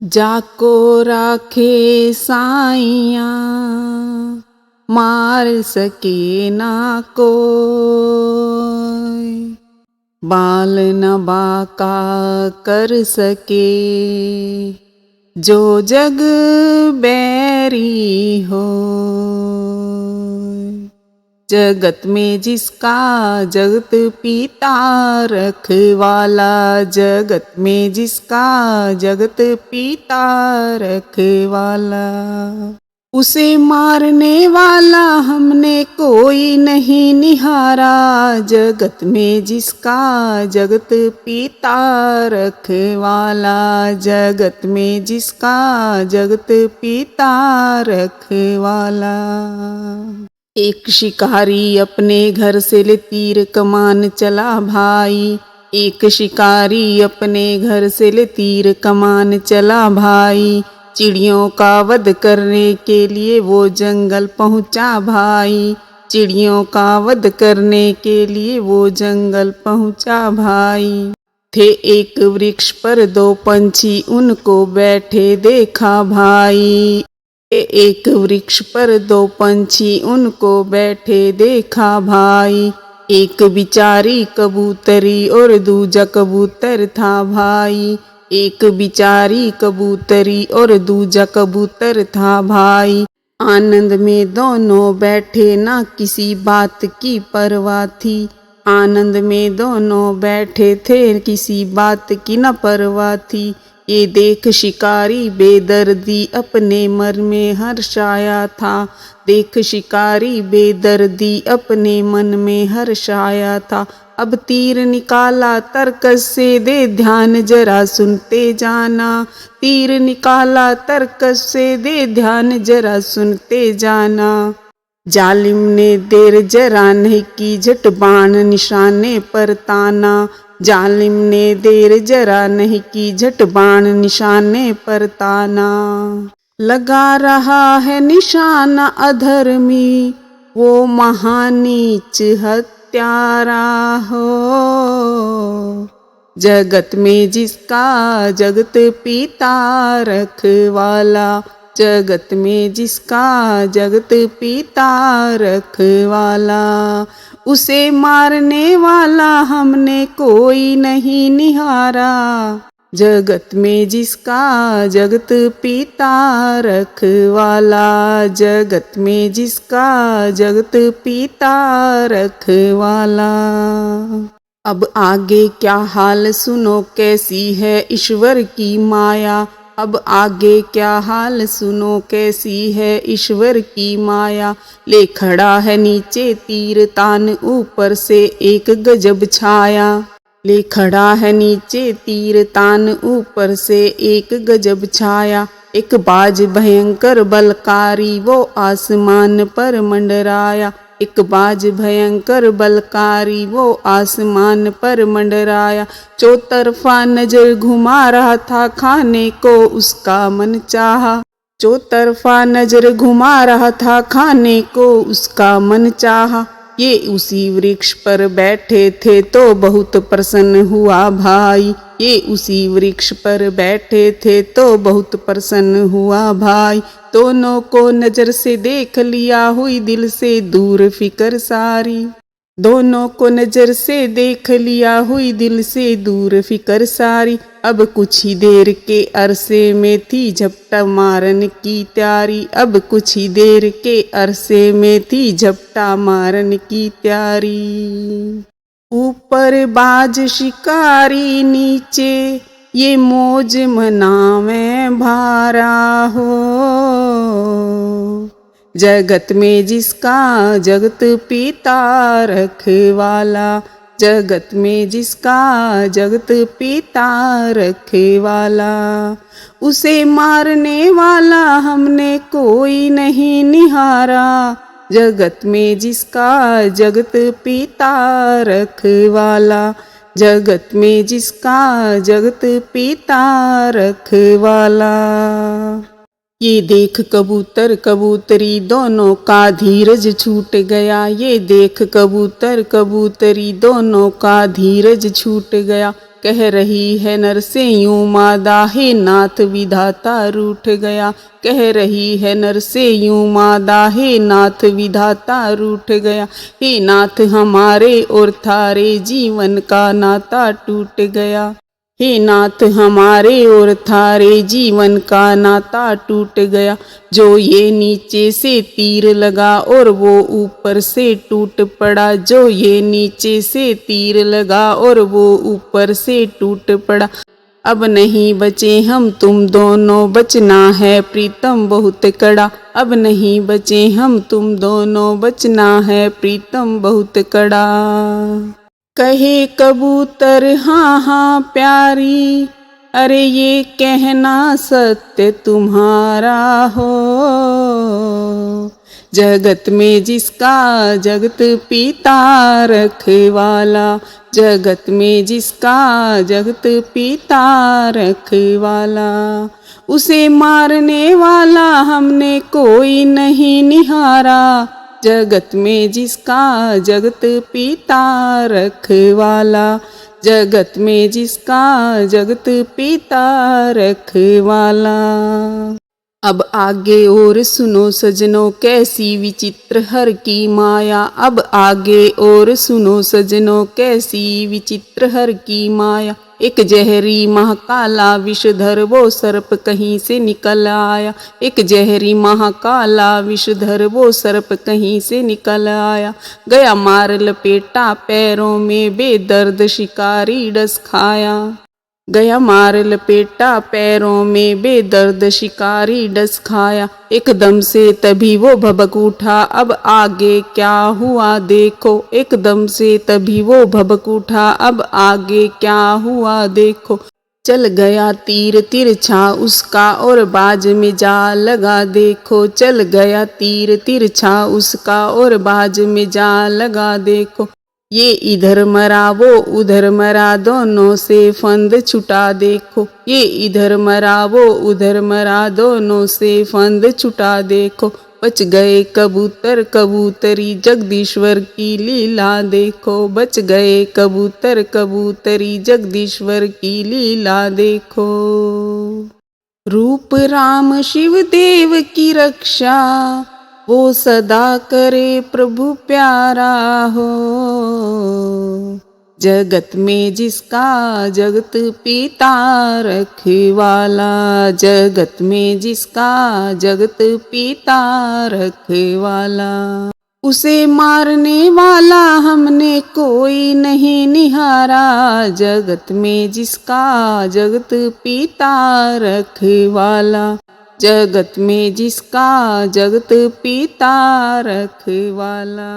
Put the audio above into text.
जाको राखे साइया मार सके ना कोई, बाल न बाका कर सके जो जग बैरी हो। जगत में जिसका जगत पीता रखवाला, जगत में जिसका जगत पीता रखवाला, उसे मारने वाला हमने कोई नहीं निहारा। जगत में जिसका जगत पीता रखवाला, जगत में जिसका जगत पीता रखवाला। एक शिकारी अपने घर से ले तीर कमान चला भाई, एक शिकारी अपने घर से ले तीर कमान चला भाई। चिड़ियों का वध करने के लिए वो जंगल पहुंचा भाई, चिड़ियों का वध करने के लिए वो जंगल पहुंचा भाई। थे एक वृक्ष पर दो पंछी उनको बैठे देखा भाई, एक वृक्ष पर दो पंछी उनको बैठे देखा भाई। एक बिचारी कबूतरी और दूजा कबूतर था भाई, एक बिचारी कबूतरी और दूजा कबूतर था भाई। आनंद में दोनों बैठे ना किसी बात की परवाह थी, आनंद में दोनों बैठे थे किसी बात की न परवाह थी। ये देख शिकारी बेदर्दी अपने मन में हर्षाया था, देख शिकारी बेदर्दी अपने मन में हर्षाया था। अब तीर निकाला तर्कस से दे ध्यान जरा सुनते जाना, तीर निकाला तर्कस से दे ध्यान जरा सुनते जाना। जालिम ने देर जरा नहीं की झट बाण निशाने पर ताना, जालिम ने देर जरा नहीं की झट बाण निशाने पर ताना। लगा रहा है निशाना अधर्मी वो महानीच हत्यारा हो। जगत में जिसका जगत पीता रखवाला, जगत में जिसका जगत पीता रखवाला, उसे मारने वाला हमने कोई नहीं निहारा। जगत में जिसका जगत पीता रखवाला, जगत में जिसका जगत पीता रखवाला। अब आगे क्या हाल सुनो कैसी है ईश्वर की माया, अब आगे क्या हाल सुनो कैसी है ईश्वर की माया। ले खड़ा है नीचे तीर तान ऊपर से एक गजब छाया, ले खड़ा है नीचे तीर तान ऊपर से एक गजब छाया। एक बाज भयंकर बलकारी वो आसमान पर मंडराया, एक बाज भयंकर बलकारी वो आसमान पर मंडराया। चौतरफा नजर घुमा रहा था खाने को उसका मन चाहा, चौतरफा नजर घुमा रहा था खाने को उसका मन चाहा। ये उसी वृक्ष पर बैठे थे तो बहुत प्रसन्न हुआ भाई, ये उसी वृक्ष पर बैठे थे तो बहुत प्रसन्न हुआ भाई। दोनों को नजर से देख लिया हुई दिल से दूर फिकर सारी, दोनों को नजर से देख लिया हुई दिल से दूर फिकर सारी। अब कुछ ही देर के अरसे में थी झपटा मारन की तैयारी, अब कुछ ही देर के अरसे में थी झपटा मारन की तैयारी। ऊपर बाज शिकारी नीचे ये मौज मनावे भारा हो। जगत में जिसका जगत पीता रखवाला, जगत में जिसका जगत पीता रखवाला, उसे मारने वाला हमने कोई नहीं निहारा। जगत में जिसका जगत पीता रखवाला, जगत में जिसका जगत पीता रखवाला। ये देख कबूतर कबूतरी दोनों का धीरज छूट गया, ये देख कबूतर कबूतरी दोनों का धीरज छूट गया। कह रही है नर से यूं मादा, हे नाथ विधाता रूठ गया। कह रही है नर से यूं मादा, हे नाथ विधाता रूठ गया। हे नाथ हमारे और थारे जीवन का नाता टूट गया। हे नाथ हमारे और थारे जीवन का नाता टूट गया। जो ये नीचे से तीर लगा और वो ऊपर से टूट पड़ा, जो ये नीचे से तीर लगा और वो ऊपर से टूट पड़ा। अब नहीं बचे हम तुम दोनों, बचना है प्रीतम बहुत कड़ा। अब नहीं बचे हम तुम दोनों, बचना है प्रीतम बहुत कड़ा। कहे कबूतर हाँ हाँ प्यारी, अरे ये कहना सत्य तुम्हारा हो। जगत में जिसका जगत पीता रखवाला, जगत में जिसका जगत पीता रखवाला। उसे मारने वाला हमने कोई नहीं निहारा, जगत में जिसका जगत पीता रखवाला। जगत में जिसका जगत पीता रखवाला। अब आगे और सुनो सजनों कैसी विचित्र हर की माया। अब आगे और सुनो सजनों कैसी विचित्र हर की माया। एक जहरी महाकाला विषधर वो सर्प कहीं से निकल आया। एक जहरी महाकाला विषधर वो सर्प कहीं से निकल आया। गया मार लपेटा पैरों में बेदर्द शिकारी डस खाया। गया मार लपेटा पैरों में बेदर्द शिकारी डस खाया। एकदम से तभी वो भबक उठा, अब आगे क्या हुआ देखो। एकदम से तभी वो भबक उठा, अब आगे क्या हुआ देखो। चल गया तीर तिरछा उसका और बाज में जा लगा देखो। चल गया तीर तिरछा उसका और बाज में जा लगा देखो। ये इधर मरा वो उधर मरा दोनों से फंद छुटा देखो। ये इधर मरा वो उधर मरा दोनों से फंद छुटा देखो। बच गए कबूतर कबूतरी जगदीश्वर की लीला देखो। बच गए कबूतर कबूतरी जगदीश्वर की लीला देखो। रूप राम शिव देव की रक्षा, वो सदा करे प्रभु प्यारा हो। जगत में जिसका जगत पीता रखवाला, जगत में जिसका जगत पीता रखवाला। उसे मारने वाला हमने कोई नहीं निहारा, जगत में जिसका जगत पीता रखवाला। जगत में जिसका जगत पीता रखवाला।